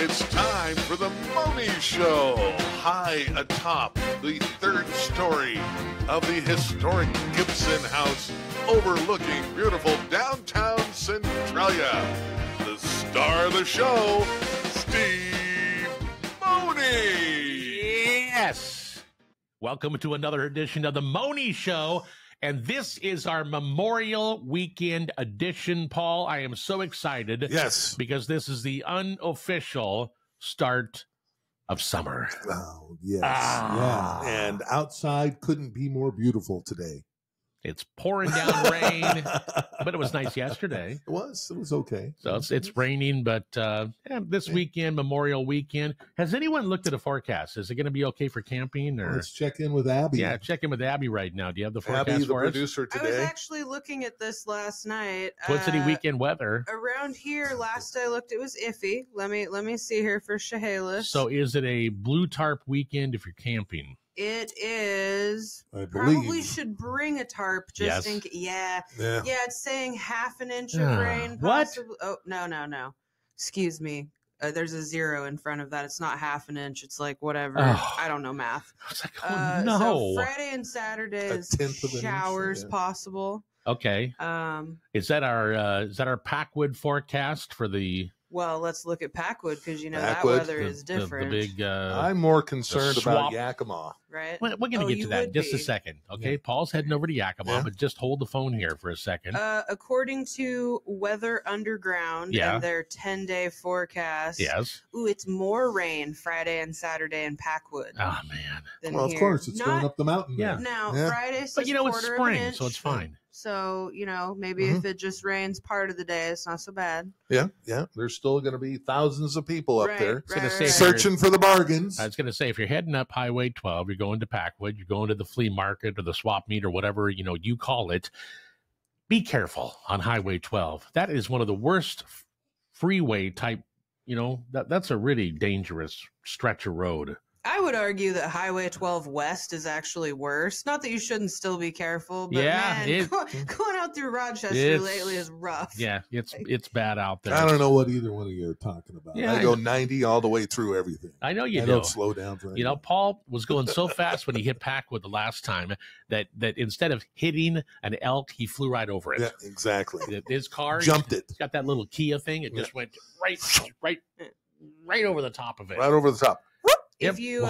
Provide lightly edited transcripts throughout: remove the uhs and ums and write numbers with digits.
It's time for the Mohney Show. High atop the third story of the historic Gibson House overlooking beautiful downtown Centralia. The star of the show, Steve Mohney. Yes. Welcome to another edition of the Mohney Show. And this is our Memorial Weekend edition, Paul. I am so excited. Yes. Because this is the unofficial start of summer. Oh, yes. Yeah. And outside couldn't be more beautiful today. It's pouring down rain, but it was nice yesterday. It was okay. So it's raining, but this weekend, Memorial Weekend, has anyone looked at a forecast? Is it going to be okay for camping? Or let's check in with Abby. Yeah, check in with Abby right now. Do you have the forecast Abby, the for us? producer today. I was actually looking at this last night. Twin City weekend weather. Around here, last I looked, it was iffy. Let me see here for Chehalis. So is it a blue tarp weekend if you're camping? It is. I Probably believe. should bring a tarp just in case. Yeah. It's saying half an inch of rain. What? Possibly. Oh, no. Excuse me. There's a 0 in front of that. It's not half an inch. It's like whatever. Oh. I don't know math. I was like, oh, no. So Friday and Saturday is 1/10 of an showers inch, possible. Okay. Is that our Packwood forecast for the? Well, let's look at Packwood because Packwood, that weather is different. The big. I'm more concerned about swamp. Yakima. Right? We're going to get to that in just a second. Okay, Paul's heading over to Yakima, but just hold the phone here for a second. According to Weather Underground and their 10-day forecast, it's more rain Friday and Saturday in Packwood. Oh, man. Well, of course, it's going up the mountain. Yeah. Now, Friday says but it's quarter of an spring, inch. so it's fine. So, maybe if it just rains part of the day, it's not so bad. Yeah. There's still going to be thousands of people up there Right. searching for the bargains. I was going to say, if you're heading up Highway 12, you're going to Packwood, you're going to the flea market or the swap meet or whatever, you call it, be careful on Highway 12. That is one of the worst freeway type, that's a really dangerous stretch of road. I would argue that Highway 12 West is actually worse. Not that you shouldn't still be careful, but going out through Rochester lately is rough. Yeah, it's bad out there. I don't know what either one of you are talking about. Yeah, I go 90 all the way through everything. I know you I do. don't slow down for anything. Paul was going so fast when he hit Packwood the last time that instead of hitting an elk, he flew right over it. Yeah, exactly. His car jumped it. It's got that little Kia thing. It just went right over the top of it. Right over the top. If you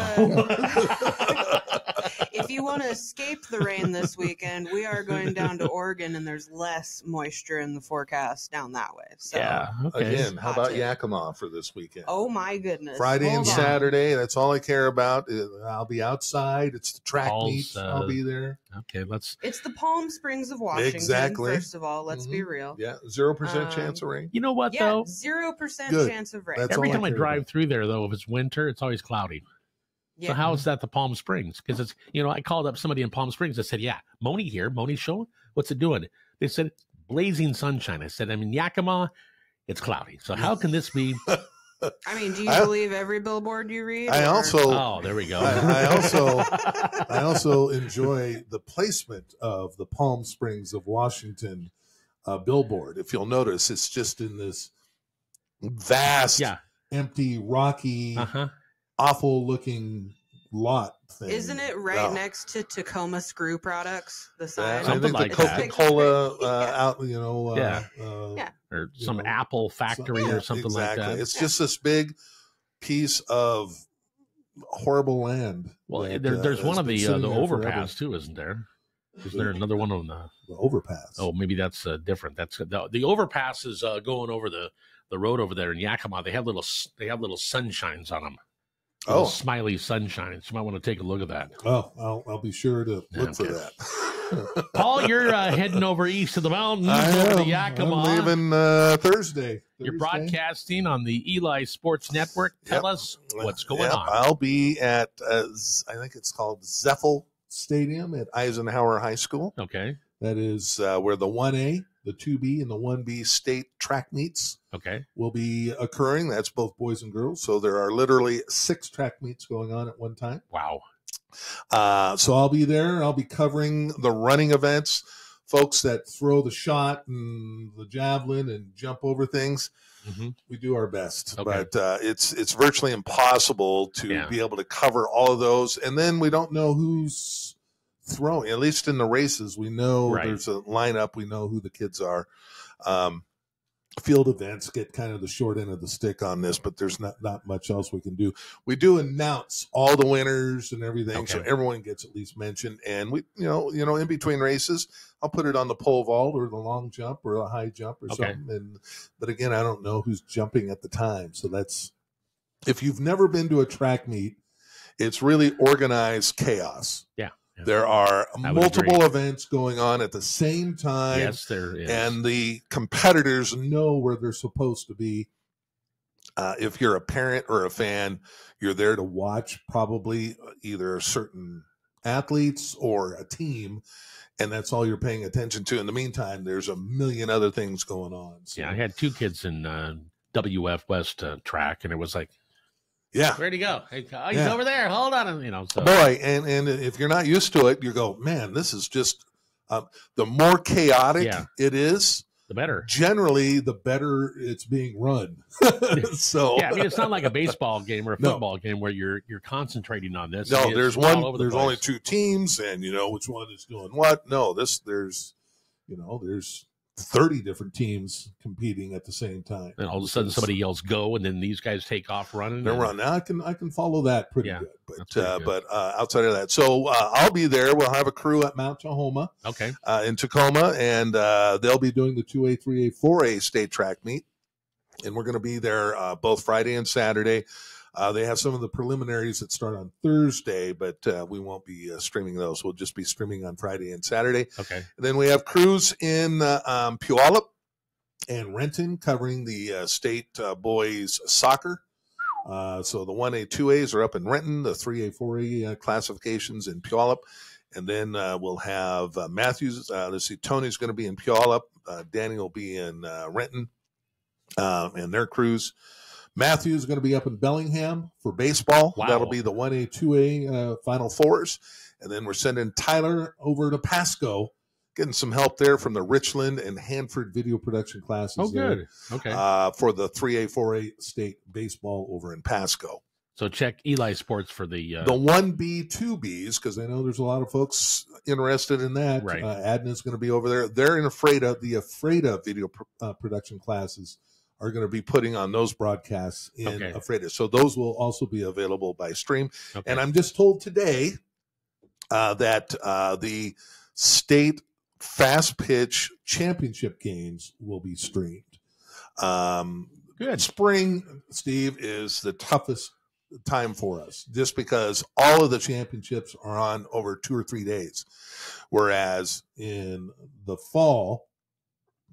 if you want to escape the rain this weekend, we are going down to Oregon, and there's less moisture in the forecast down that way. So, Again, how about Yakima for this weekend? Oh my goodness! Friday and Saturday. That's all I care about. I'll be outside. It's the track meets. I'll be there. Okay, It's the Palm Springs of Washington. Exactly. First of all, let's be real. Yeah, 0% chance of rain. You know what though? 0% chance of rain. That's Every all time I drive about. through there, though, if it's winter, it's always cloudy. Yeah. So how is that the Palm Springs? Because it's, I called up somebody in Palm Springs. I said, Mohney here. Mohney show. What's it doing? They said, blazing sunshine. I said, in Yakima, it's cloudy. So how can this be? I mean, do you believe every billboard you read? Oh, there we go. I also enjoy the placement of the Palm Springs of Washington billboard. If you'll notice, it's just in this vast, empty, rocky, awful looking lot thing. Isn't it right next to Tacoma Screw Products? The sign. Something I think like the that. Coca-Cola out, or some Apple factory or something like that. It's just this big piece of horrible land. Well, there's one of the overpass too, isn't there? Is there another one on the overpass? Oh, maybe that's different. That's the overpass is going over the road over there in Yakima. They have little sunshines on them. Smiley sunshines. You might want to take a look at that. Oh, I'll be sure to look for that. Paul, you're heading over east of the mountains over to Yakima. I'm leaving Thursday. You're broadcasting on the Eli Sports Network. Tell us what's going on. I'll be at, I think it's called Zeffel Stadium at Eisenhower High School. Okay. That is where the 1A, the 2B, and the 1B state track meets will be occurring. That's both boys and girls. So there are literally 6 track meets going on at one time. Wow. So I'll be there. I'll be covering the running events folks that throw the shot and the javelin and jump over things. We do our best, but it's virtually impossible to be able to cover all of those. And then we don't know who's throwing. At least in the races, we know there's a lineup. We know who the kids are. Field events get kind of the short end of the stick on this, but there's not much else we can do. We do announce all the winners and everything, so everyone gets at least mentioned. And we, in between races, I'll put it on the pole vault or the long jump or a high jump or something. But again, I don't know who's jumping at the time. So that's, if you've never been to a track meet, it's really organized chaos. Yeah. There are multiple events going on at the same time. Yes, there is. And the competitors know where they're supposed to be. If you're a parent or a fan, you're there to watch probably either certain athletes or a team, and that's all you're paying attention to. In the meantime, there's a million other things going on. So. Yeah, I had 2 kids in WF West track, and it was like, where'd he go? He's over there. Hold on. So. Boy, and if you're not used to it, you go, man, this is just the more chaotic it is, the better. Generally, the better it's being run. So it's not like a baseball game or a football game where you're concentrating on this. No, there's only 2 teams, and you know which one is doing what. No, there's 30 different teams competing at the same time. And all of a sudden somebody yells go, and then these guys take off running. They're running. I can follow that pretty good. But outside of that, so I'll be there. We'll have a crew at Mount Tahoma in Tacoma, and they'll be doing the 2A, 3A, 4A state track meet. And we're going to be there both Friday and Saturday. They have some of the preliminaries that start on Thursday, but we won't be streaming those. We'll just be streaming on Friday and Saturday. And then we have crews in Puyallup and Renton covering the state boys soccer. So the 1A, 2As are up in Renton, the 3A, 4A classifications in Puyallup. And then we'll have Matthews. Let's see, Tony's going to be in Puyallup. Danny will be in Renton and their crews. Matthew is going to be up in Bellingham for baseball. That'll be the 1A, 2A Final Fours. And then we're sending Tyler over to Pasco, getting some help there from the Richland and Hanford video production classes. Good. For the 3A, 4A state baseball over in Pasco. So check Eli Sports for the 1B, 2Bs, because I know there's a lot of folks interested in that. Adna's going to be over there. They're in the Afreda video production classes are going to be putting on those broadcasts in Afreda. So those will also be available by stream. And I'm just told today that the state fast pitch championship games will be streamed. Spring, Steve, is the toughest time for us just because all of the championships are on over 2 or 3 days. Whereas in the fall,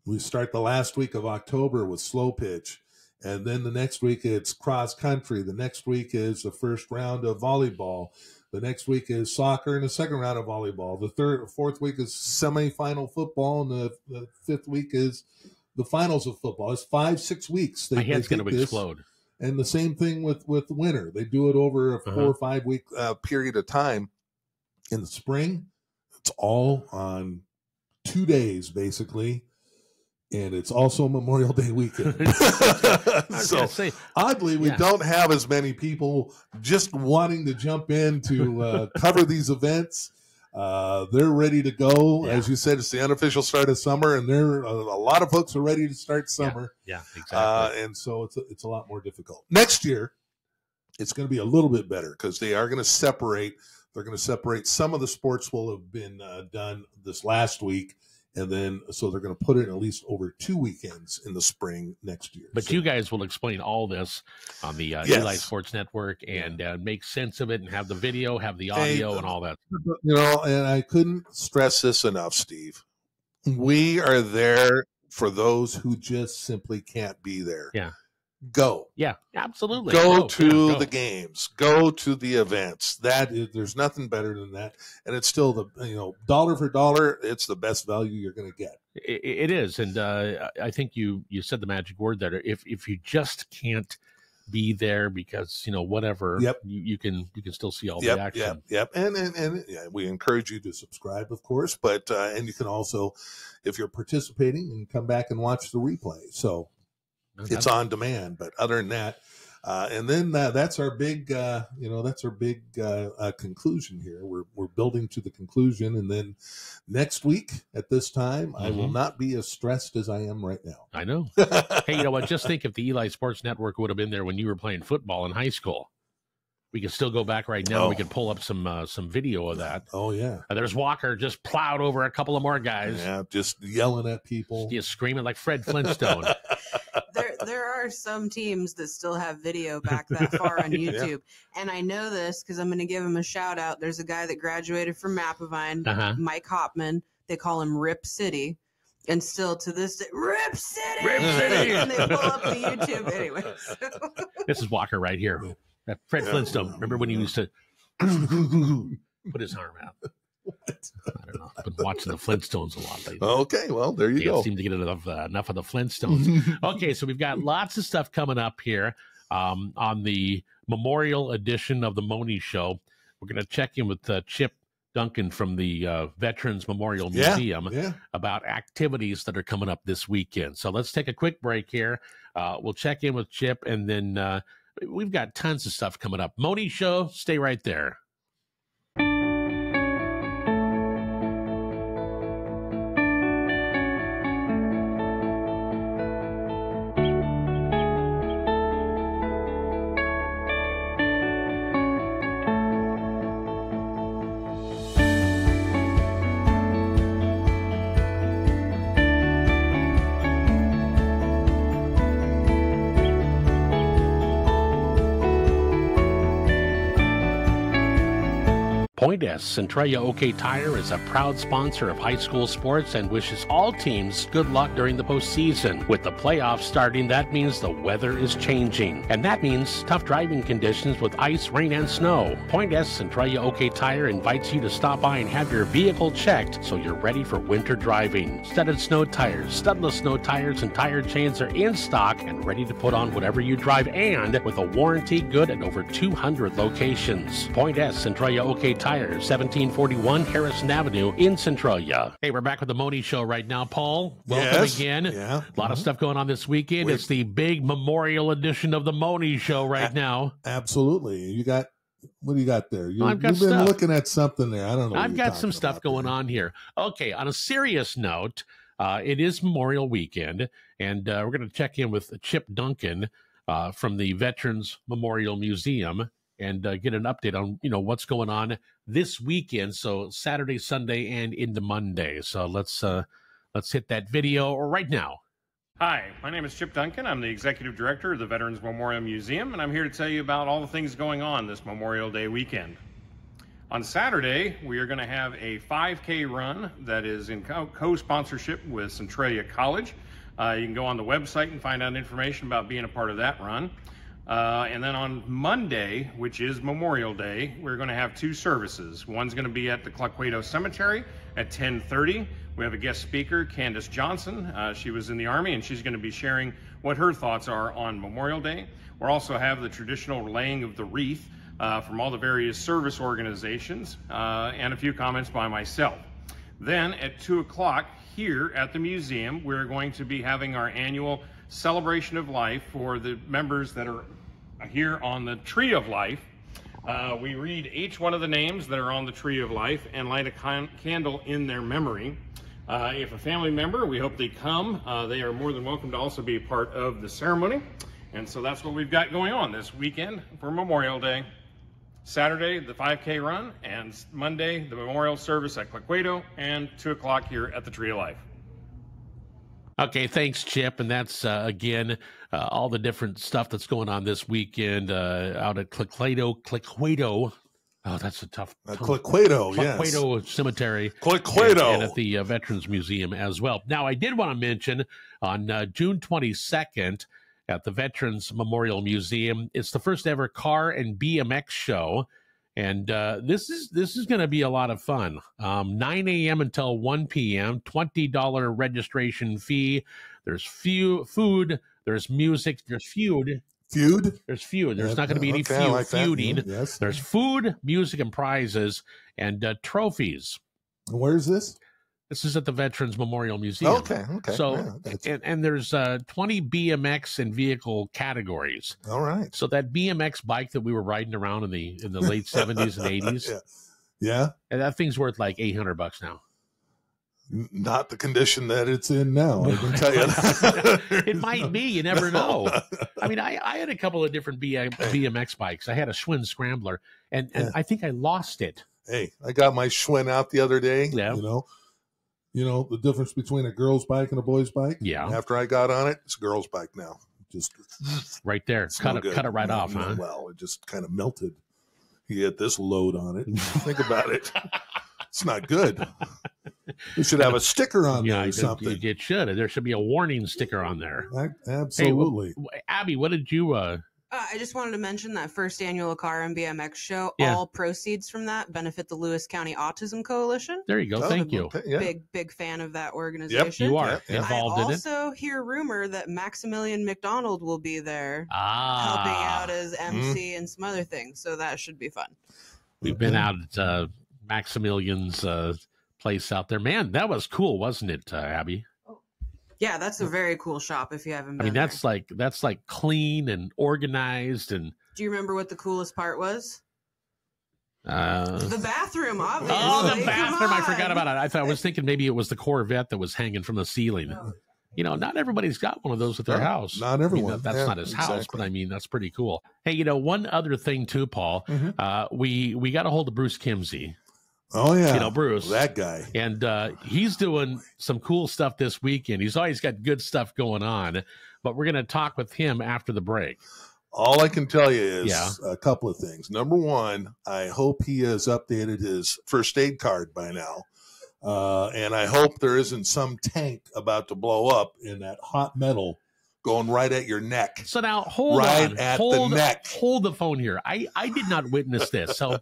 we start the last week of October with slow pitch, and then the next week it's cross country. The next week is the first round of volleyball. The next week is soccer, and the second round of volleyball. The fourth week is semifinal football, and the 5th week is the finals of football. It's 5-6 weeks. My head's going to explode. And the same thing with winter. They do it over a 4 or 5 week period of time. In the spring, it's all on 2 days, basically. And it's also Memorial Day weekend. So oddly, we don't have as many people just wanting to jump in to cover these events. They're ready to go. As you said, it's the unofficial start of summer, and a lot of folks are ready to start summer. Exactly. And so it's a lot more difficult. Next year, it's going to be a little bit better because they are going to separate. They're going to separate. Some of the sports will have been done this last week. And then, so they're going to put it at least over 2 weekends in the spring next year. But you guys will explain all this on the Eli Sports Network and make sense of it and have the video, have the audio and all that. And I couldn't stress this enough, Steve. We are there for those who just simply can't be there. Go. Yeah, absolutely. Go to the games. Go to the events. There's nothing better than that. And it's still dollar for dollar, it's the best value you're going to get. It is. And I think you said the magic word there. If you just can't be there because, whatever, you can still see all the action. And we encourage you to subscribe, of course, but and you can also, if you're participating, and come back and watch the replay. So it's on demand. But other than that, and then that's our big, conclusion here. We're building to the conclusion, and then next week at this time, I will not be as stressed as I am right now. I know. Hey, you know what? Just think if the Eli Sports Network would have been there when you were playing football in high school. We could still go back right now. We could pull up some video of that. Oh, yeah. There's Walker just plowed over a couple of more guys. Yeah, just yelling at people. Just screaming like Fred Flintstone. There are some teams that still have video back that far on YouTube. And I know this because I'm going to give him a shout out. There's a guy that graduated from Mapavine, Mike Hopman. They call him Rip City. And still to this day, Rip City! Rip City! And they pull up the YouTube anyway. This is Walker right here. That Fred Flintstone. Remember when he used to put his arm out? What? I don't know. I've been watching the Flintstones a lot lately. Okay, well, there you go. Seem to get enough of the Flintstones. Okay, so we've got lots of stuff coming up here on the Memorial edition of the Mohney Show. We're going to check in with Chip Duncan from the Veterans Memorial Museum about activities that are coming up this weekend. So let's take a quick break here. We'll check in with Chip, and then we've got tons of stuff coming up. Mohney Show, stay right there. Point S, Centralia OK Tire is a proud sponsor of high school sports and wishes all teams good luck during the postseason. With the playoffs starting, that means the weather is changing. And that means tough driving conditions with ice, rain, and snow. Point S, Centralia OK Tire invites you to stop by and have your vehicle checked so you're ready for winter driving. Studded snow tires, studless snow tires, and tire chains are in stock and ready to put on whatever you drive, and with a warranty good at over 200 locations. Point S, Centralia OK Tire, 1741 Harrison Avenue in Centralia. Hey, we're back with the Mohney Show right now, Paul. Welcome again. Yeah. A lot of stuff going on this weekend. It's the big Memorial edition of the Mohney Show right now. Absolutely. What do you got there? I've got you've been stuff. Looking at something there. I don't know. I've got some stuff going on here. Okay, on a serious note, it is Memorial Weekend, and we're going to check in with Chip Duncan from the Veterans Memorial Museum and get an update on, what's going on this weekend. So Saturday, Sunday, and into Monday. So let's hit that video right now. Hi, my name is Chip Duncan. I'm the Executive Director of the Veterans Memorial Museum, and I'm here to tell you about all the things going on this Memorial Day weekend. On Saturday, we are going to have a 5K run that is in co-sponsorship with Centralia College. You can go on the website and find out information about being a part of that run. And then on Monday, which is Memorial Day, we're going to have two services. One's going to be at the Cluckwato Cemetery at 10:30. We have a guest speaker, Candace Johnson. She was in the Army, and she's going to be sharing what her thoughts are on Memorial Day. We'll also have the traditional laying of the wreath from all the various service organizations, and a few comments by myself. Then at 2 o'clock here at the museum, we're going to be having our annual celebration of life for the members that are here on the Tree of Life. We read each one of the names that are on the Tree of Life and light a candle in their memory. If a family member, we hope they come. They are more than welcome to also be a part of the ceremony. And so that's what we've got going on this weekend for Memorial Day. Saturday, the 5K run, and Monday, the memorial service at Cluckwato, and 2 o'clock here at the Tree of Life. Okay, thanks, Chip. And that's, again, all the different stuff that's going on this weekend out at Cluckwato. Oh, that's a tough. Cluckwato, yes. Cluckwato Cemetery. Cluckwato. And at the Veterans Museum as well. Now, I did want to mention on June 22nd at the Veterans Memorial Museum, it's the first ever car and BMX show. And this is going to be a lot of fun. 9 a.m. until 1 p.m., $20 registration fee. There's food, there's music, there's feud. Feud? There's feud. There's not going to be any feuding. Yes. There's food, music, and prizes, and trophies. Where's this? This is at the Veterans Memorial Museum. Okay. So, and there's 20 BMX and vehicle categories. All right. So that BMX bike that we were riding around in the late 70s and 80s. Yeah. And that thing's worth like $800 now. Not the condition that it's in now, I can tell you that. It might be. You never know. I mean, I had a couple of different BMX bikes. I had a Schwinn Scrambler, and I think I lost it. Hey, I got my Schwinn out the other day. Yeah. You know the difference between a girl's bike and a boy's bike? Yeah. After I got on it, it's a girl's bike now. Just right there. Cut it right off, huh? Well, it just kind of melted. You get this load on it. Think about it. It's not good. You should have a sticker on there or something. It should. There should be a warning sticker on there. Absolutely. Hey, Abby, what did you... I just wanted to mention that first annual Car and BMX show. Yeah. All proceeds from that benefit the Lewis County Autism Coalition. There you go. Thank you. Yeah. Big fan of that organization. Yep, you are involved in it. I also hear rumor that Maximilian McDonald will be there helping out as MC and some other things. So that should be fun. We've been out at Maximilian's place out there. Man, that was cool, wasn't it, Abby? Yeah, that's a very cool shop if you haven't been. That's like clean and organized. And do you remember what the coolest part was? The bathroom, obviously. Oh, the bathroom! I forgot about it. I was thinking maybe it was the Corvette that was hanging from the ceiling. Not everybody's got one of those at their house. Not everyone. That's not his house, but I mean that's pretty cool. Hey, one other thing too, Paul. We got a hold of Bruce Kimsey. Oh, yeah. Bruce. That guy. And he's doing some cool stuff this weekend. He's always got good stuff going on, but we're going to talk with him after the break. All I can tell you is a couple of things. Number one, I hope he has updated his first aid card by now. And I hope there isn't some tank about to blow up in that hot metal going right at your neck. So now, hold the phone here. I did not witness this. So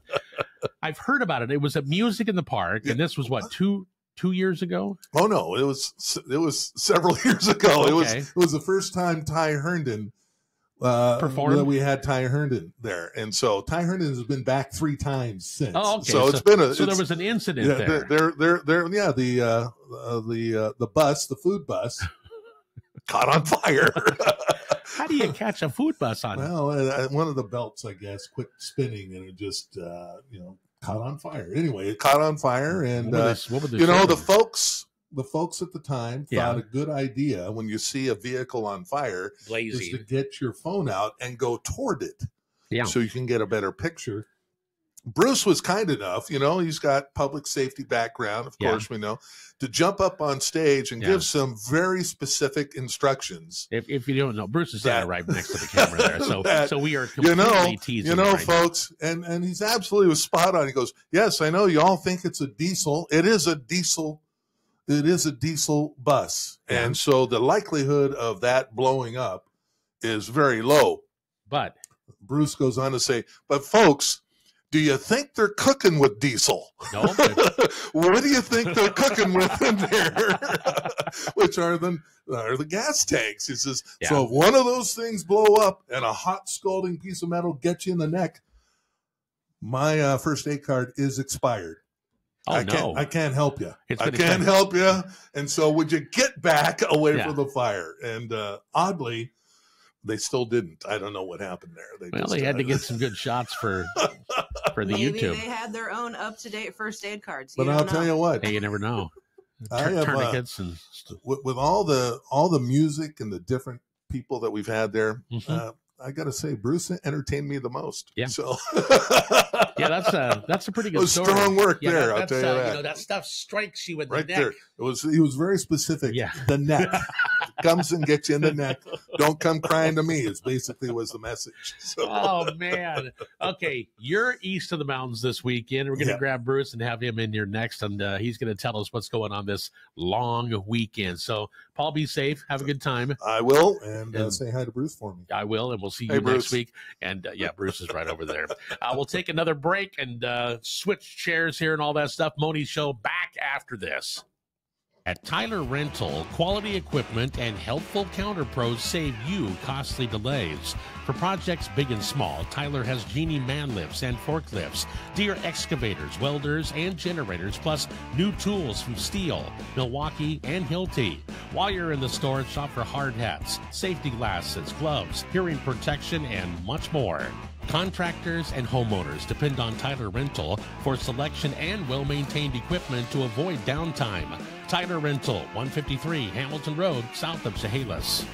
I've heard about it. It was at Music in the Park, and this was what, two years ago? Oh no, it was several years ago. Okay. It was the first time Ty Herndon performed. We had Ty Herndon there, and so Ty Herndon has been back 3 times since. Oh, okay. So it's been there was an incident there. The bus, the food bus, caught on fire. How do you catch a food bus on? Well, one of the belts, I guess, quit spinning, and it just caught on fire. Anyway, it caught on fire, and the folks at the time thought a good idea when you see a vehicle on fire blazing is to get your phone out and go toward it, so you can get a better picture. Bruce was kind enough, he's got public safety background, of course, we know, to jump up on stage and give some very specific instructions. If you don't know, Bruce is standing right next to the camera there, so we are completely teasing folks, and he's absolutely spot on. He goes, yes, I know you all think it's a diesel. It is a diesel. It is a diesel bus, and so the likelihood of that blowing up is very low. But Bruce goes on to say, but folks, do you think they're cooking with diesel? No. What do you think they're cooking with in there? Which are the gas tanks. He says, so if one of those things blow up and a hot scalding piece of metal gets you in the neck, my first aid card is expired. Oh, I can't help you. I can't help you. And so would you get back away from the fire? And oddly, they still didn't. I don't know what happened there. They had to get some good shots for the Maybe YouTube. They had their own up-to-date first aid cards. But I'll tell you what. Hey, you never know. Tourniquets and with all the music and the different people that we've had there. I got to say, Bruce entertained me the most. Yeah. So, that's a pretty good story. Strong work there. I'll tell you that. That stuff strikes you in the neck. There. He was very specific. Yeah. The neck comes and gets you in the neck. Don't come crying to me. Is basically was the message. So. Oh man. Okay, you're east of the mountains this weekend. We're going to grab Bruce and have him in here next, and he's going to tell us what's going on this long weekend. So, Paul, be safe. Have a good time. I will, and say hi to Bruce for me. I will, and we'll see you next week. And Bruce is right over there. We'll take another break and switch chairs here and all that stuff. Mohney Show back after this. At Tyler Rental, quality equipment and helpful counter pros save you costly delays. For projects big and small, Tyler has Genie man lifts and forklifts, Deere excavators, welders, and generators, plus new tools from Steel, Milwaukee, and Hilti. While you're in the store, shop for hard hats, safety glasses, gloves, hearing protection, and much more. Contractors and homeowners depend on Tyler Rental for selection and well-maintained equipment to avoid downtime. Tyler Rental, 153 Hamilton Road, south of Chehalis.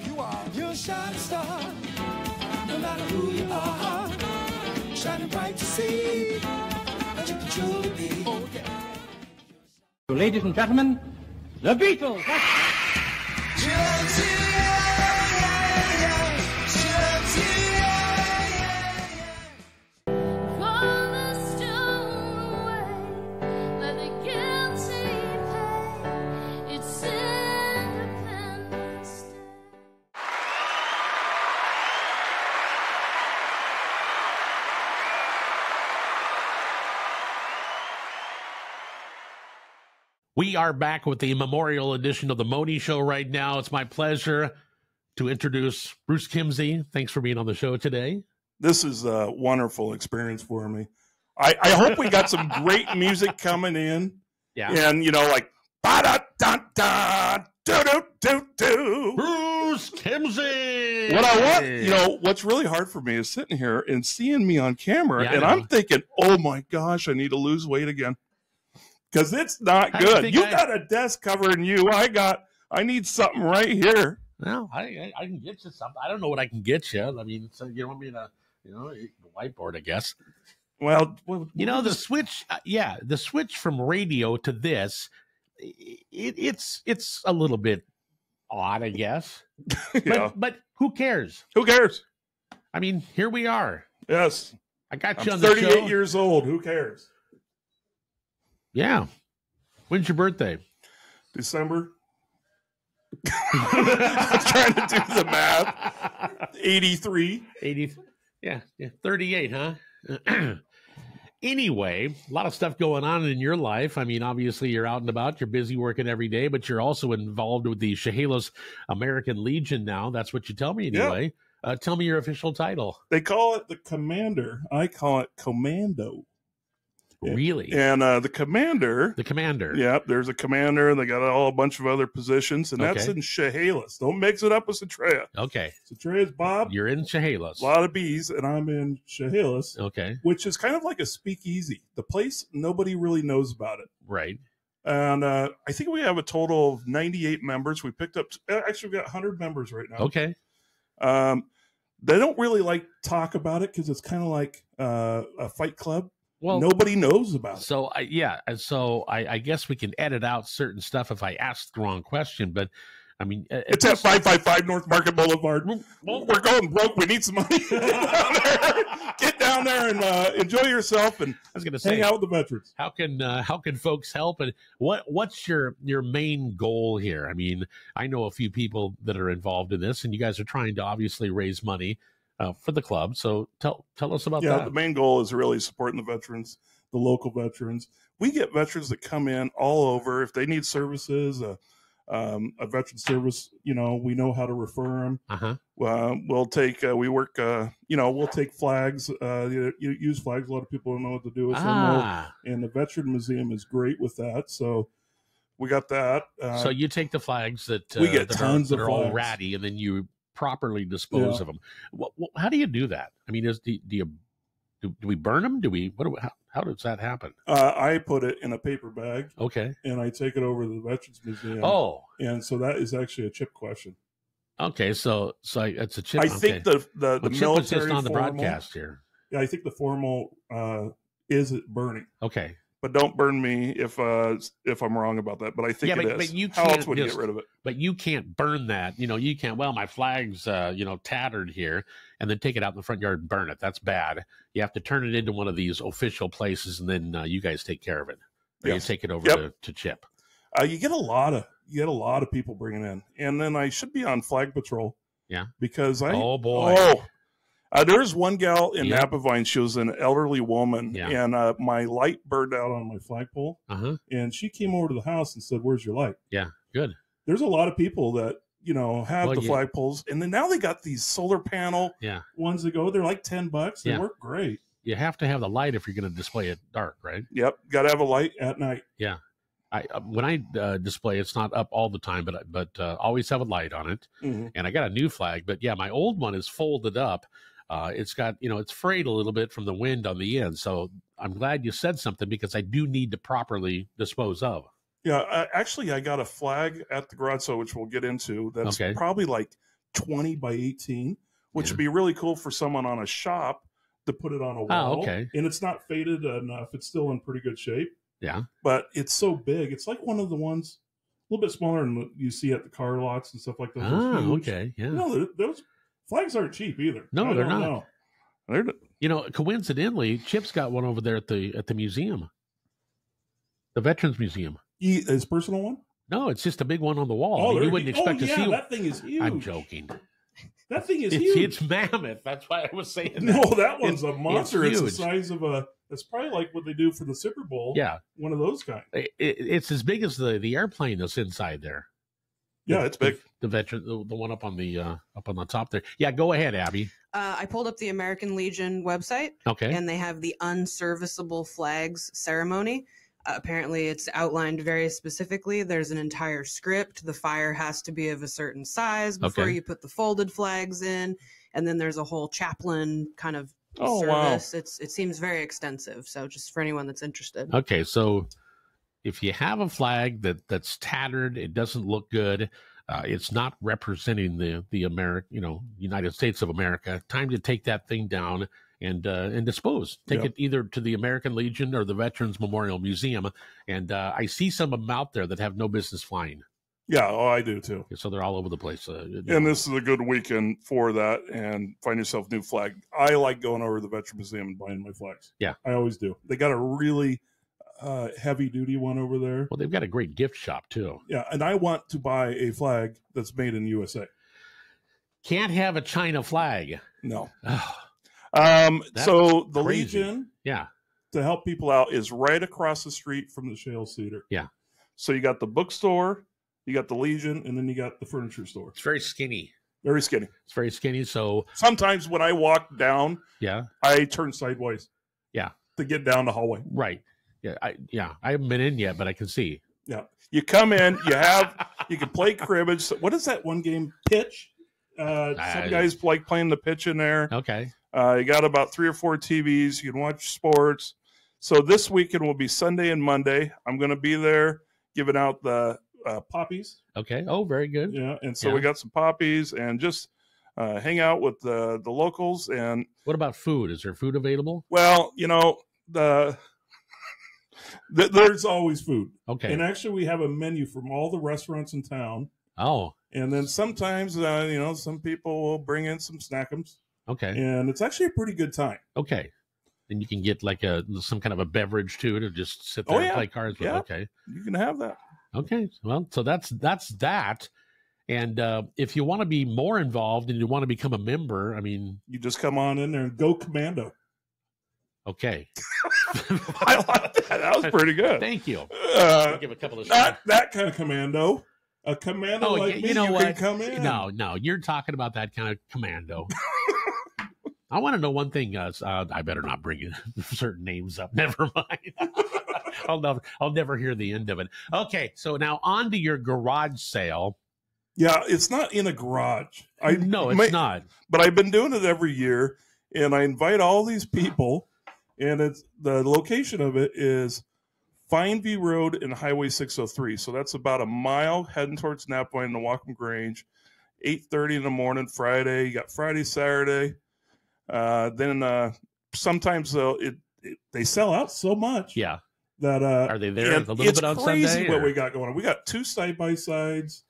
You are your shining star, no matter who you are, shining bright to see that you can truly be. Oh, yeah. Ladies and gentlemen, the Beatles. We are back with the memorial edition of the Mohney Show right now. It's my pleasure to introduce Bruce Kimsey. Thanks for being on the show today. This is a wonderful experience for me. I hope we got some great music coming in. Yeah. And, like, ba-da-da-da, do-do-do-do. Bruce Kimsey! What I want, what's really hard for me is sitting here and seeing me on camera, Yeah, and I'm thinking, oh, my gosh, I need to lose weight again. Because it's not good. You got a desk covering you. I need something right here. Well, I can get you something. I don't know what I can get you. I mean, so you want me to, the whiteboard, I guess. Well, the switch. The switch from radio to this, it's a little bit odd, I guess. Yeah. But who cares? Who cares? I mean, here we are. Yes. I got you on the show. 38 years old. Who cares? Yeah. When's your birthday? December. I'm trying to do the math. 83. 80. Yeah. 38, huh? Anyway, a lot of stuff going on in your life. I mean, obviously you're out and about. You're busy working every day, but you're also involved with the Chehalis American Legion now. That's what you tell me anyway. Yeah. Tell me your official title. They call it the Commander. I call it Commando. Really? And the commander. The commander. Yeah, there's a commander. They got a bunch of other positions, and that's in Chehalis. Don't mix it up with Centralia. Okay. Centralia's Bob. You're in Chehalis. A lot of bees, and I'm in Chehalis. Okay. Which is kind of like a speakeasy. The place, nobody really knows about it. Right. And I think we have a total of 98 members. We picked up, actually, we got 100 members right now. Okay. They don't really like talk about it because it's kind of like a fight club. Well, nobody knows about it. So, I guess we can edit out certain stuff if I ask the wrong question. But, I mean... It's at 555 North Market Boulevard. We're going broke. We need some money. Get down there and enjoy yourself and I was going to say, hang out with the veterans. How can folks help? And what's your main goal here? I mean, I know a few people that are involved in this, and you guys are trying to obviously raise money for the club. So tell us about that. Yeah, the main goal is really supporting the veterans, the local veterans. We get veterans that come in all over. If they need services, a veteran service, we know how to refer them. Uh-huh. We'll take, we'll take flags, use flags. A lot of people don't know what to do with them. And the Veteran Museum is great with that. So we got that. So you take the flags that we get tons of are flags. all ratty, and then you properly dispose of them. How do you do that? I mean, do we burn them? How does that happen? I put it in a paper bag. Okay. And I take it over to the Veterans Museum. Oh. And so that is actually a chip question. Okay, so it's a chip. I think the military chip was just on the formal, broadcast here. Yeah, I think the formal is it burning. Okay. But don't burn me if I'm wrong about that. But I think it is. But you How can't else would you get rid of it? But you can't burn that. You can't. Well, my flag's tattered here, and then take it out in the front yard and burn it. That's bad. You have to turn it into one of these official places, and then you guys take care of it. Or you take it over to Chip. You get a lot of people bringing in, and then I should be on flag patrol. Yeah, because oh boy. There's one gal in Yep. Napa Vine. She was an elderly woman, Yeah. and my light burned out on my flagpole. And she came over to the house and said, "Where's your light?" Yeah, good. There's a lot of people that have Well, the yeah. flagpoles, and then now they got these solar panel ones that go. They're like $10. They Yeah. work great. You have to have the light if you're going to display it dark, right? Yep, got to have a light at night. Yeah. When I display, it's not up all the time, but always have a light on it. Mhm. And I got a new flag, but yeah, my old one is folded up. It's got, it's frayed a little bit from the wind on the end. So I'm glad you said something because I do need to properly dispose of. Yeah, actually, I got a flag at the garage sale, which we'll get into. That's Okay. probably like 20 by 18, which would be really cool for someone on a shop to put it on a wall. Oh, okay. And it's not faded enough. It's still in pretty good shape. Yeah. But it's so big. It's like one of the ones a little bit smaller than what you see at the car lots and stuff like that. Those Oh, huge. okay. Yeah. No, those flags aren't cheap either. No, I they're don't not. know. Coincidentally, Chip's got one over there at the museum, the Veterans Museum. His personal one? No, it's just a big one on the wall. Oh, I mean, you wouldn't expect to see that thing is huge. I'm joking. That thing is huge. It's mammoth. That's why I was saying No, that one's a monster. It's the huge. size of it's probably like what they do for the Super Bowl. Yeah. One of those kind. It's as big as the airplane that's inside there. Yeah, it's big. The veteran, the one up on the top there. Yeah, go ahead, Abby. I pulled up the American Legion website. Okay. And they have the unserviceable flags ceremony. Apparently, it's outlined very specifically. There's an entire script. The fire has to be of a certain size before you put the folded flags in. And then there's a whole chaplain kind of service. It seems very extensive. So just for anyone that's interested. Okay, so if you have a flag that's tattered, it doesn't look good. It's not representing the United States of America. Time to take that thing down and dispose. Take it either to the American Legion or the Veterans Memorial Museum. And I see some of them out there that have no business flying. Yeah, I do too. So they're all over the place. And this is a good weekend for that. And find yourself a new flag. I like going over to the Veteran Museum and buying my flags. Yeah, I always do. They got a really heavy duty one over there. Well, they've got a great gift shop too. Yeah, and I want to buy a flag that's made in USA. Can't have a China flag. No. That's so the crazy. Legion, Yeah, to help people out, is right across the street from the Shale Cedar. Yeah. So you got the bookstore, you got the Legion, and then you got the furniture store. it's very skinny. Very skinny. It's very skinny. So Sometimes when I walk down, yeah, I turn sideways. Yeah. To get down the hallway. Right. Yeah. I haven't been in yet, but I can see. Yeah. You come in, you can play cribbage. What is that one game? Pitch. Some guys like playing the pitch in there. Okay. You got about 3 or 4 TVs. You can watch sports. So this weekend will be Sunday and Monday. I'm going to be there giving out the poppies. Okay. Oh, very good. Yeah. And so we got some poppies and just hang out with the locals. And what about food? Is there food available? Well, there's always food. Okay. And actually, we have a menu from all the restaurants in town. Oh. And then sometimes, some people will bring in some snackums. Okay. And it's actually a pretty good time. Okay. And you can get like some kind of a beverage too to just sit there and play cards with. Yeah. Okay. You can have that. Okay. Well, so that's that. And if you want to be more involved and you want to become a member, I mean, you just come on in there and go commando. Okay. I like that. That was pretty good. Thank you. I'll give a couple of not that kind of commando. A commando like me, you know can come in. No, you're talking about that kind of commando. I want to know one thing. I better not bring certain names up. Never mind. I'll never hear the end of it. Okay, so now on to your garage sale. Yeah, it's not in a garage. No, it's not. But I've been doing it every year, and I invite all these people, and it's the location of it is Fineview Road and Highway 603. So that's about a mile heading towards Napa and the Wacom Grange. 8:30 in the morning, Friday. You got Friday, Saturday. Then sometimes they sell out so much. Yeah. That are they there a little bit on Sunday? It's crazy what we got going on. We got 2 side-by-sides,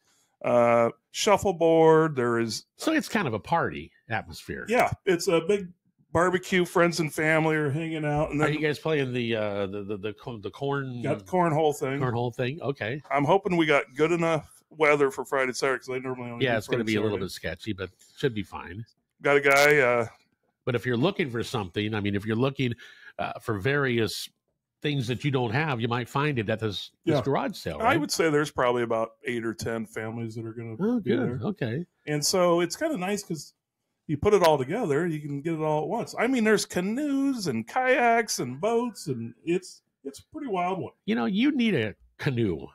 shuffleboard. There is so it's kind of a party atmosphere. Yeah, it's a big barbecue. Friends and family are hanging out. And then, are you guys playing the corn? Got the cornhole thing. Cornhole thing. Okay. I'm hoping we got good enough weather for Friday, Saturday, because I normally only. Yeah, it's going to be a little bit sketchy, but should be fine. Got a guy But if you're looking for something, I mean, if you're looking for various things that you don't have, you might find it at this garage sale. Right? I would say there's probably about 8 or 10 families that are going to be there. Okay. And so it's kind of nice because you put it all together, you can get it all at once. I mean, there's canoes and kayaks and boats, and it's a pretty wild one. You know, you need a canoe.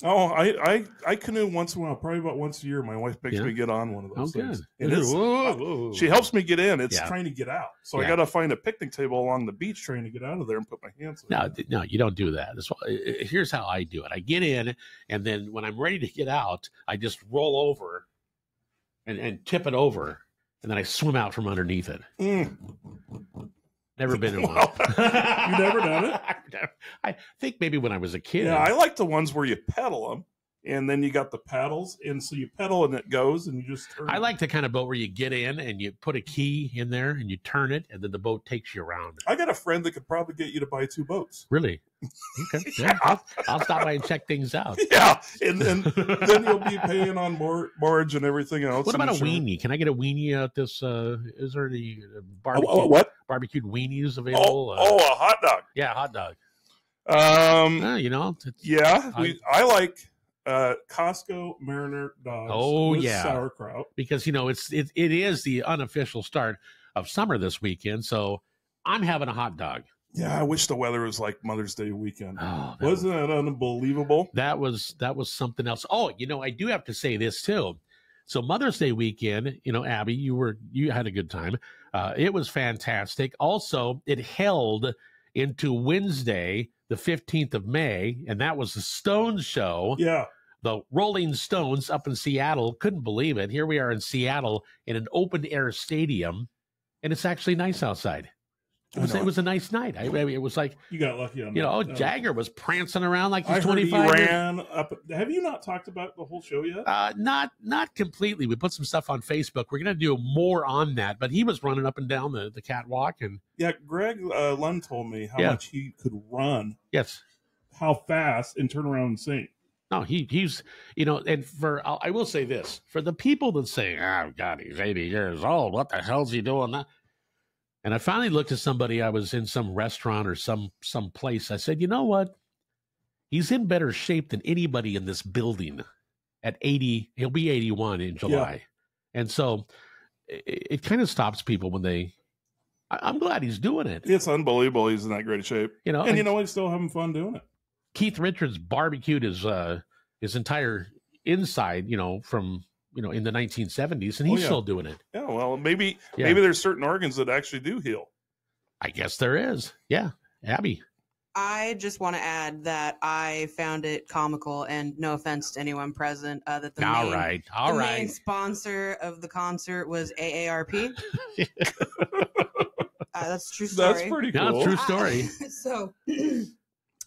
Oh, I canoe once in a while, probably about once a year. My wife makes me get on one of those things. And she helps me get in. It's trying to get out. So I got to find a picnic table along the beach trying to get out of there and put my hands on it. No, you don't do that. Here's how I do it. I get in, and then when I'm ready to get out, I just roll over and tip it over, and then I swim out from underneath it. Never been in one. You never done it? I think maybe when I was a kid. Yeah, I like the ones where you pedal them, and then you got the paddles, and so you pedal and it goes, and you just turn. I like the kind of boat where you get in and you put a key in there and you turn it, and then the boat takes you around. I got a friend that could probably get you to buy 2 boats. Really? Okay. Yeah, I'll stop by and check things out. Yeah, and then you'll be paying on mortgage and everything else. What about a weenie? Can I get a weenie at this? Is there any barbecued weenies available? A hot dog. Yeah, hot dog. I like Costco Mariner dogs. With sauerkraut, because it is the unofficial start of summer this weekend. So I'm having a hot dog. Yeah, I wish the weather was like Mother's Day weekend. Wasn't that unbelievable? That was something else. Oh, I do have to say this too. So Mother's Day weekend, Abby, you had a good time. It was fantastic. Also, it held into Wednesday, the 15th of May, and that was the Stones show. Yeah. The Rolling Stones up in Seattle. Couldn't believe it. Here we are in Seattle in an open-air stadium, and it's actually nice outside. It was a nice night. I mean, it was like you got lucky on that. Jagger was prancing around like he's 25. He ran up. Have you not talked about the whole show yet? Not completely. We put some stuff on Facebook. We're going to do more on that. But he was running up and down the catwalk, and Greg Lund told me how much he could run. Yes, how fast and turn around and sing. No, he's and I will say this for the people that say, "Oh God, he's 80 years old. What the hell's he doing that?" And I finally looked at somebody. I was in some restaurant or some place. I said, you know what? He's in better shape than anybody in this building. At 80, he'll be 81 in July. Yeah. And so it kind of stops people when I'm glad he's doing it. It's unbelievable. He's in that great shape. And he's still having fun doing it. Keith Richards barbecued his entire inside, from in the 1970s, and he's still doing it. Yeah, well, maybe there's certain organs that actually do heal. I guess there is. Yeah, Abby. I just want to add that I found it comical, and no offense to anyone present, that the main sponsor of the concert was AARP. That's a true story. That's pretty cool. Yeah, true story. So...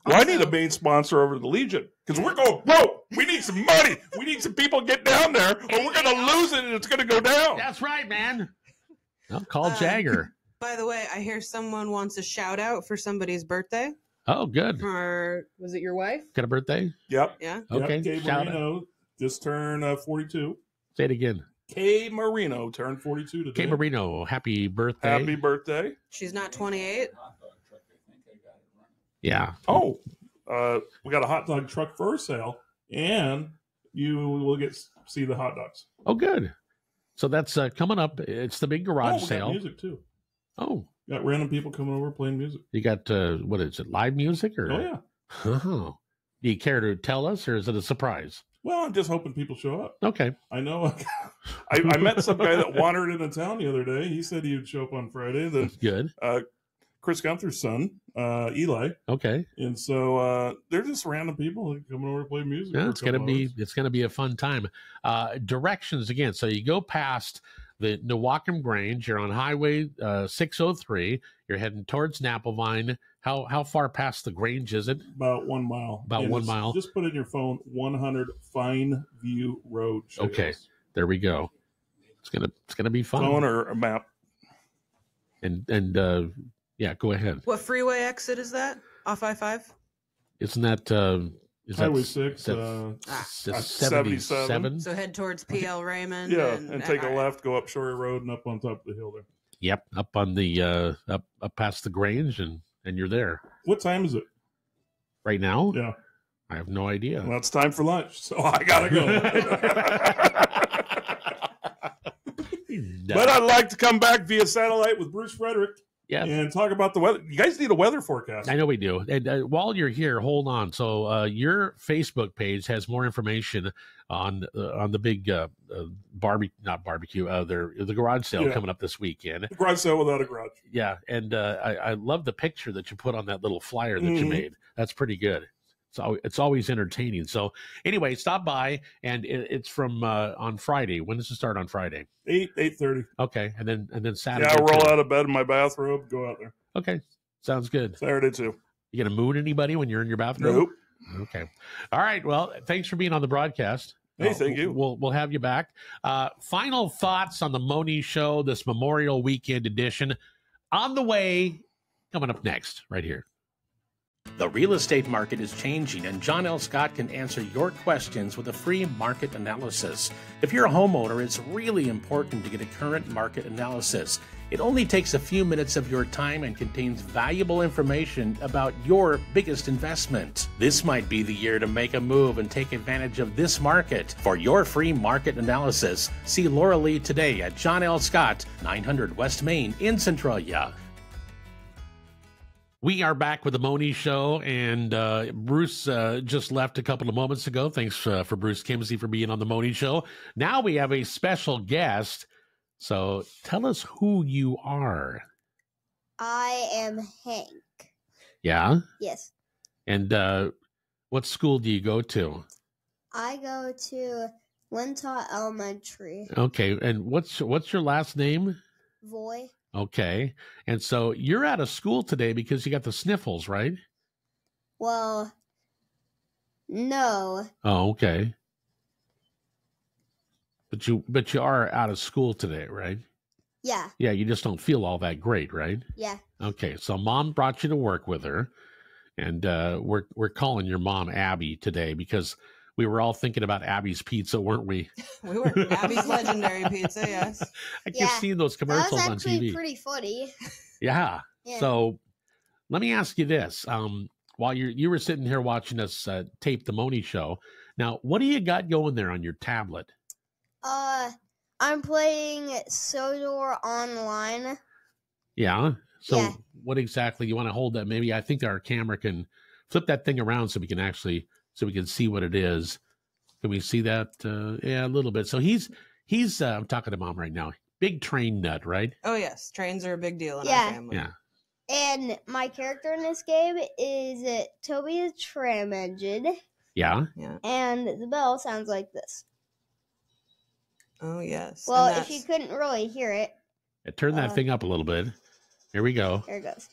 Well, I need a main sponsor over the Legion because we're going broke. We need some money. We need some people to get down there, or we're going to lose it and it's going to go down. That's right, man. I'll call Jagger. By the way, I hear someone wants a shout out for somebody's birthday. Oh, good. Was it your wife? Got a birthday? Yep. Yeah. Okay. Kay Marino just turned 42. Say it again. Kay Marino turned 42 today. Kay Marino, happy birthday. Happy birthday. She's not 28. Yeah. Oh, we got a hot dog truck for sale, and you will see the hot dogs. Oh, good. So that's coming up. It's the big garage sale. Got music too. Oh, got random people coming over playing music. You got what is it? Live music or? Oh yeah. Oh. Do you care to tell us, or is it a surprise? Well, I'm just hoping people show up. Okay. I know. I met some guy that wandered into town the other day. He said he would show up on Friday. That's good. Chris Gunther's son, Eli. Okay. And so they're just random people coming over to play music. Yeah, it's gonna be a fun time. Directions again. So you go past the Newaukum Grange. You're on Highway 603. You're heading towards Napplevine. How far past the Grange is it? About 1 mile. About 1 mile. Just put in your phone 100 Fine View Road. Shows. Okay, there we go. It's gonna be fun. Phone or a map. And yeah, go ahead. What freeway exit is that? Off I-5? Isn't that Highway 6? 77. So head towards PL Raymond. Yeah, and take a left, go up Shorey Road, and up on top of the hill there. Yep, up on the up past the Grange, and you're there. What time is it right now? Yeah, I have no idea. Well, it's time for lunch, so I gotta go. But I'd like to come back via satellite with Bruce Frederick. Yes. And talk about the weather. You guys need a weather forecast. I know we do. And while you're here, hold on. So your Facebook page has more information on the big the garage sale coming up this weekend. The garage sale without a garage. Yeah, and I love the picture that you put on that little flyer that you made. That's pretty good. So it's always entertaining. So anyway, stop by, and it's from on Friday. When does it start on Friday? 8:30. Okay, and then Saturday. Yeah, I'll roll out of bed in my bathrobe, go out there. Okay, sounds good. Saturday too. You gonna moon anybody when you're in your bathroom? Nope. Okay. All right. Well, thanks for being on the broadcast. Hey, thank you. We'll have you back. Final thoughts on the Mohney Show, this Memorial Weekend edition, on the way. Coming up next, right here. The real estate market is changing, and John L. Scott can answer your questions with a free market analysis. If you're a homeowner, it's really important to get a current market analysis. It only takes a few minutes of your time and contains valuable information about your biggest investment. This might be the year to make a move and take advantage of this market. For your free market analysis, see Laura Lee today at John L. Scott, 900 West Main in Centralia. We are back with the Mohney Show, and Bruce just left a couple of moments ago. Thanks for Bruce Kimsey for being on the Mohney Show. Now we have a special guest, so tell us who you are. I am Hank. Yeah? Yes. And what school do you go to? I go to Winthrop Elementary. Okay, and what's your last name? Voy. Okay, and so you're out of school today because you got the sniffles, right? Well, no. Oh, okay. But you are out of school today, right? Yeah. Yeah, you just don't feel all that great, right? Yeah. Okay, so Mom brought you to work with her, and we're calling your mom Abby today because we were all thinking about Abby's Pizza, weren't we? We were. Abby's Legendary Pizza, yes. I kept seeing those commercials on TV. That was actually pretty funny. Yeah. So let me ask you this. While you were sitting here watching us tape the Mohney Show, now, what do you got going there on your tablet? I'm playing Sodor Online. Yeah? So what exactly, you want to hold that? Maybe I think our camera can flip that thing around so we can see what it is. Can we see that? Yeah, a little bit. So he's I'm talking to Mom right now. Big train nut, right? Oh, yes. Trains are a big deal in our family. Yeah. And my character in this game is Toby the Tram Engine. Yeah. And the bell sounds like this. Oh, yes. Well, if you couldn't really hear it. Turn that thing up a little bit. Here we go. There it goes.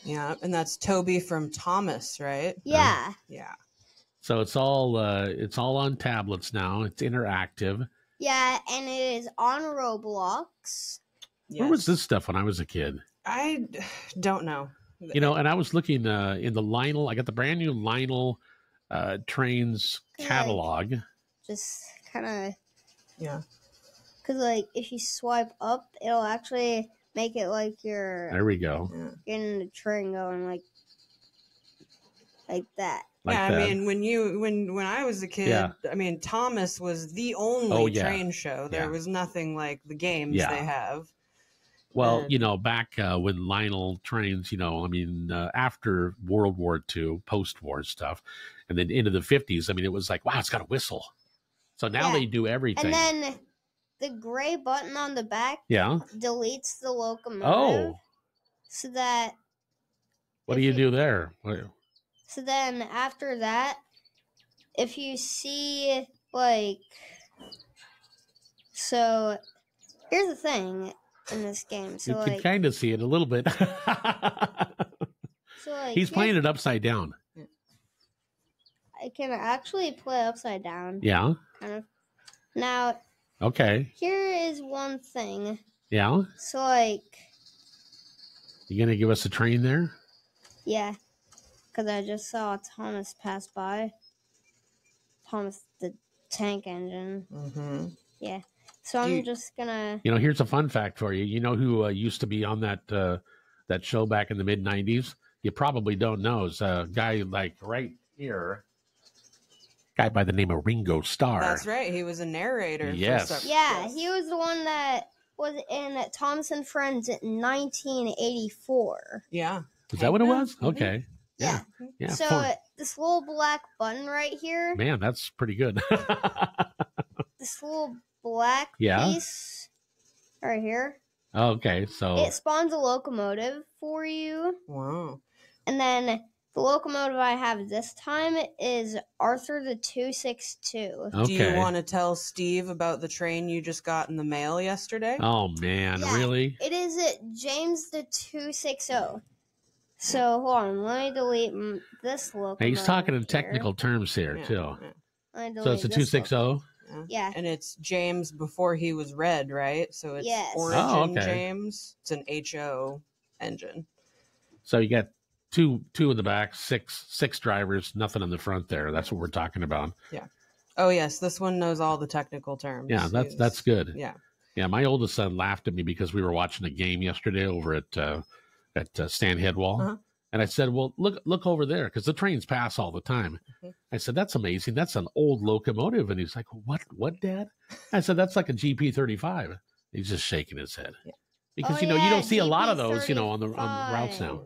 Yeah, and that's Toby from Thomas, right? Yeah. Yeah. So it's all on tablets now. It's interactive. Yeah, and it is on Roblox. Where was this stuff when I was a kid? I don't know. And I was looking in the Lionel. I got the brand new Lionel Trains catalog. Just kind of. Yeah. Because, if you swipe up, it'll actually make it like you're. There we go. Getting the train going like that. I mean, when I was a kid, I mean, Thomas was the only train show. There was nothing like the games they have. Well, back when Lionel Trains, after World War II, post-war stuff, and then into the 50s, I mean, it was like, wow, it's got a whistle. So now they do everything. And then the gray button on the back deletes the locomotive. Oh. So that... What do you do there? So then after that, if you see, so here's the thing in this game. So you can kind of see it a little bit. He's playing it upside down. I can actually play upside down. Yeah. Kind of. Now. Okay. Here is one thing. Yeah. So you gonna give us a train there? Yeah. Because I just saw Thomas pass by. Thomas the Tank Engine. Mm-hmm. Yeah. So I'm just gonna. You know, here's a fun fact for you. You know who used to be on that show back in the mid '90s? You probably don't know. It's a guy like right here. Guy by the name of Ringo Starr. That's right. He was a narrator. Yes. Yeah, he was the one that was in Thomas and Friends in 1984. Yeah. Is that what it was? Mm-hmm. Okay. Yeah. Yeah. So this little black button right here. Man, that's pretty good. This little black piece right here. Oh, okay. So it spawns a locomotive for you. Wow. And then the locomotive I have this time is Arthur the 262. Okay. Do you want to tell Steve about the train you just got in the mail yesterday? Oh man, really? It is James the 260. So hold on, let me delete this locomotive. Hey, he's talking in technical terms here too. Yeah. So it's a 260. Yeah. And it's James before he was red, right? So it's Origin James. It's an HO engine. So you got two in the back, six drivers, nothing in the front there. That's what we're talking about. Yeah. Oh yes, this one knows all the technical terms. Yeah, that's good. Yeah. Yeah, my oldest son laughed at me because we were watching a game yesterday over at Stan Headwall. And I said, well, look over there, because the trains pass all the time. I said, that's amazing. That's an old locomotive. And he's like, what, Dad? I said, that's like a GP35. He's just shaking his head. Yeah. Because, you don't see a lot of those, on the routes now.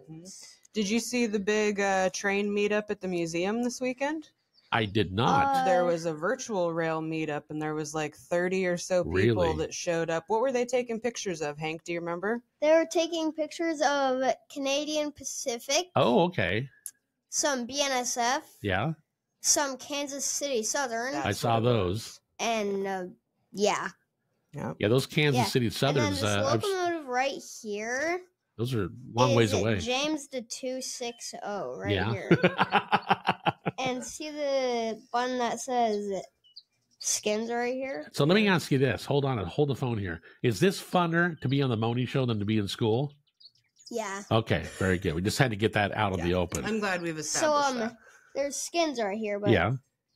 Did you see the big train meetup at the museum this weekend? I did not. There was a virtual rail meetup, and there was like 30 or so people that showed up. What were they taking pictures of, Hank? Do you remember? They were taking pictures of Canadian Pacific. Oh, okay. Some BNSF. Yeah. Some Kansas City Southern. I saw those. And, yeah. Yeah, those Kansas City Southerns. And then this locomotive right here. Those are long ways away. James the 260 right here. And see the button that says skins right here? So let me ask you this. Hold on. Hold the phone here. Is this funner to be on the Mohney show than to be in school? Yeah. Okay, very good. We just had to get that out of the open. I'm glad we've established that. There's skins right here,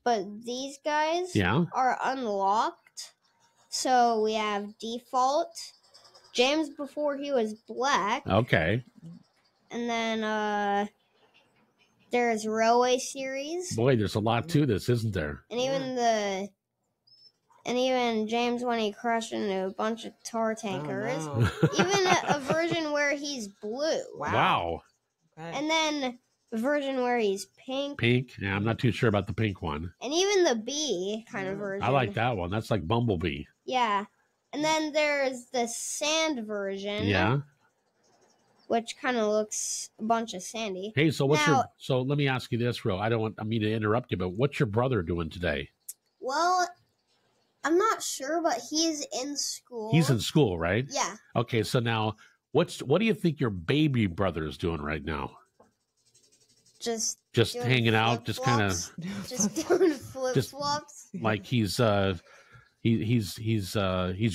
but these guys are unlocked. So we have default. James before he was black. Okay. And then there's Railway Series. Boy, there's a lot to this, isn't there? And even James when he crashed into a bunch of tar tankers. Oh, no. Even a version where he's blue. Wow. Okay. And then the version where he's pink. Pink? Yeah, I'm not too sure about the pink one. And even the bee kind of version. I like that one. That's like Bumblebee. Yeah. And then there's the sand version. Yeah. Which kind of looks a bunch of sandy. Hey, so so let me ask you this, Ro. I mean to interrupt you, but what's your brother doing today? Well, I'm not sure, but he's in school. He's in school, right? Yeah. Okay, so now what do you think your baby brother is doing right now? Just hanging out, just kind of just doing flip flops. Like he's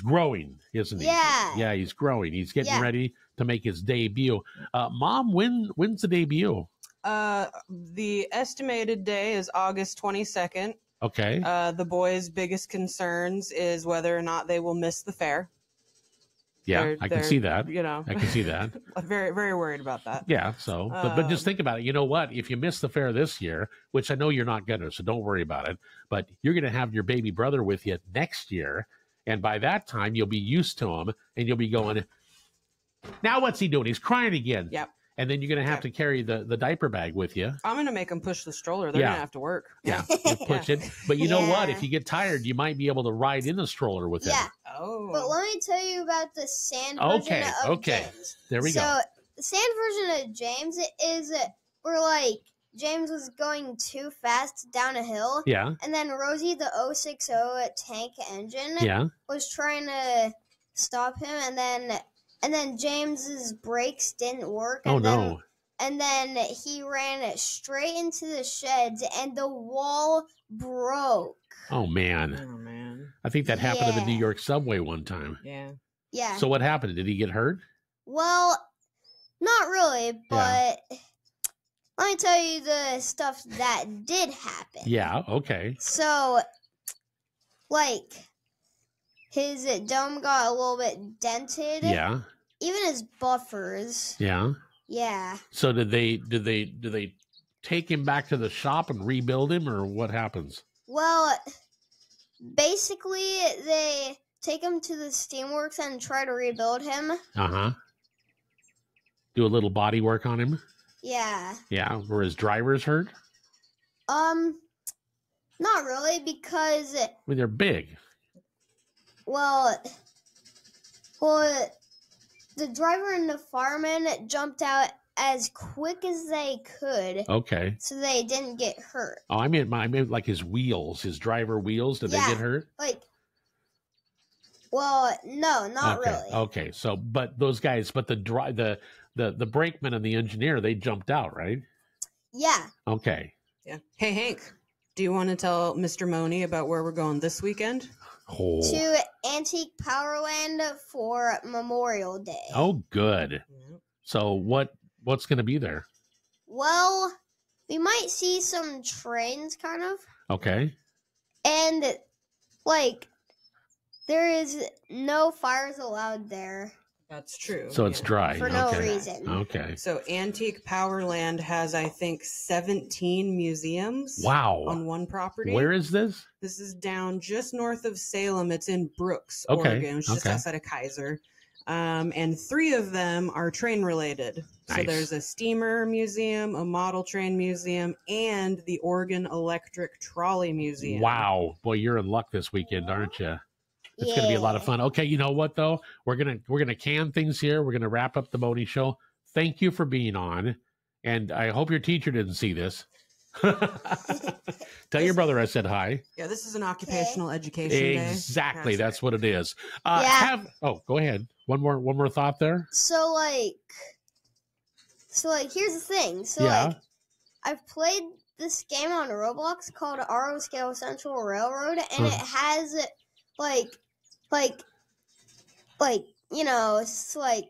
growing, isn't he? Yeah. Yeah, he's growing. He's getting ready to make his debut. Mom, when's the debut? The estimated day is August 22nd. Okay. The boys' biggest concerns is whether or not they will miss the fair. Yeah, I can see that. I can see that. Very, very worried about that. Yeah. So, but just think about it. You know what? If you miss the fair this year, which I know you're not gonna, so don't worry about it. But you're gonna have your baby brother with you next year, and by that time you'll be used to him, and you'll be going. Now what's he doing? He's crying again. Yep. And then you're going to have to carry the diaper bag with you. I'm going to make them push the stroller. They're going to have to work. Yeah, you push it. But you know what? If you get tired, you might be able to ride in the stroller with him. Oh. But let me tell you about the sand version of James. There we go. So the sand version of James is where like James was going too fast down a hill. Yeah. And then Rosie the 060 tank engine was trying to stop him, and then James's brakes didn't work. And then he ran straight into the sheds, and the wall broke. Oh man! I think that happened in the New York subway one time. Yeah. So what happened? Did he get hurt? Well, not really, but let me tell you the stuff that did happen. Yeah. Okay. So, like, his dome got a little bit dented. Yeah. Even his buffers. Yeah. Yeah. So did they take him back to the shop and rebuild him, or what happens? Well, basically they take him to the Steamworks and try to rebuild him. Uh-huh. Do a little body work on him? Yeah. Yeah. Were his drivers hurt? Not really, because I mean, they're big. Well, the driver and the fireman jumped out as quick as they could. Okay. So they didn't get hurt. Oh, I meant like his wheels, his driver wheels. Did they get hurt? Well, no, not really. Okay. So, but those guys, but the brakeman and the engineer, they jumped out, right? Yeah. Okay. Yeah. Hey, Hank, do you want to tell Mr. Mohney about where we're going this weekend? Oh. To Antique Powerland for Memorial Day. Oh, good. So what's going to be there? Well, we might see some trains, kind of. Okay. And, there is no fires allowed there. That's true. So it's dry. For no reason. Okay. So Antique Powerland has, I think, 17 museums. Wow. On one property. Where is this? This is down just north of Salem. It's in Brooks, Oregon. It's just outside of Kaiser. And 3 of them are train related. Nice. So there's a steamer museum, a model train museum, and the Oregon Electric Trolley Museum. Wow. Boy, you're in luck this weekend, aren't you? It's going to be a lot of fun. Okay, you know what though? We're gonna can things here. We're gonna wrap up the Mohney Show. Thank you for being on, and I hope your teacher didn't see this. Tell your brother I said hi. Yeah, this is an occupational education day. Exactly, that's what it is. Yeah. Go ahead. One more thought there. So here's the thing. I've played this game on Roblox called RO Scale Central Railroad, and it has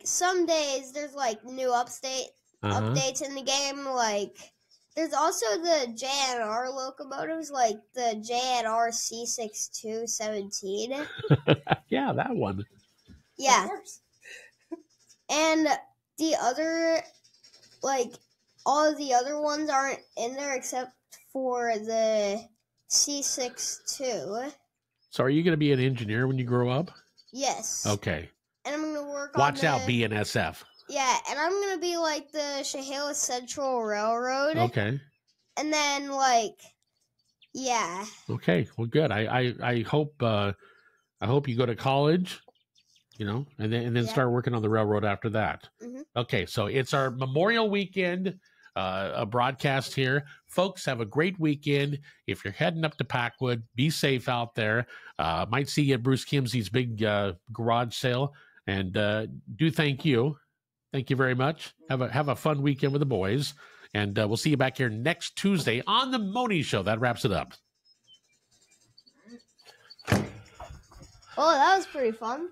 some days there's new updates in the game. There's also the JNR locomotives, like the JNR C6217. Yeah, that one. Yeah. And the other, all of the other ones aren't in there except for the C62. So are you going to be an engineer when you grow up? Yes. Okay. And I'm going to work Watch out, BNSF. Yeah, and I'm going to be the Chehalis Central Railroad. Okay. And then, yeah. Okay, well, good. I hope you go to college, and then start working on the railroad after that. Mm-hmm. Okay, so it's our Memorial Weekend a broadcast here. Folks, have a great weekend. If you're heading up to Packwood, be safe out there. Might see you at Bruce Kimsey's big garage sale. And do thank you. Thank you very much. Have a fun weekend with the boys. And we'll see you back here next Tuesday on the Mohney Show. That wraps it up. Oh, that was pretty fun.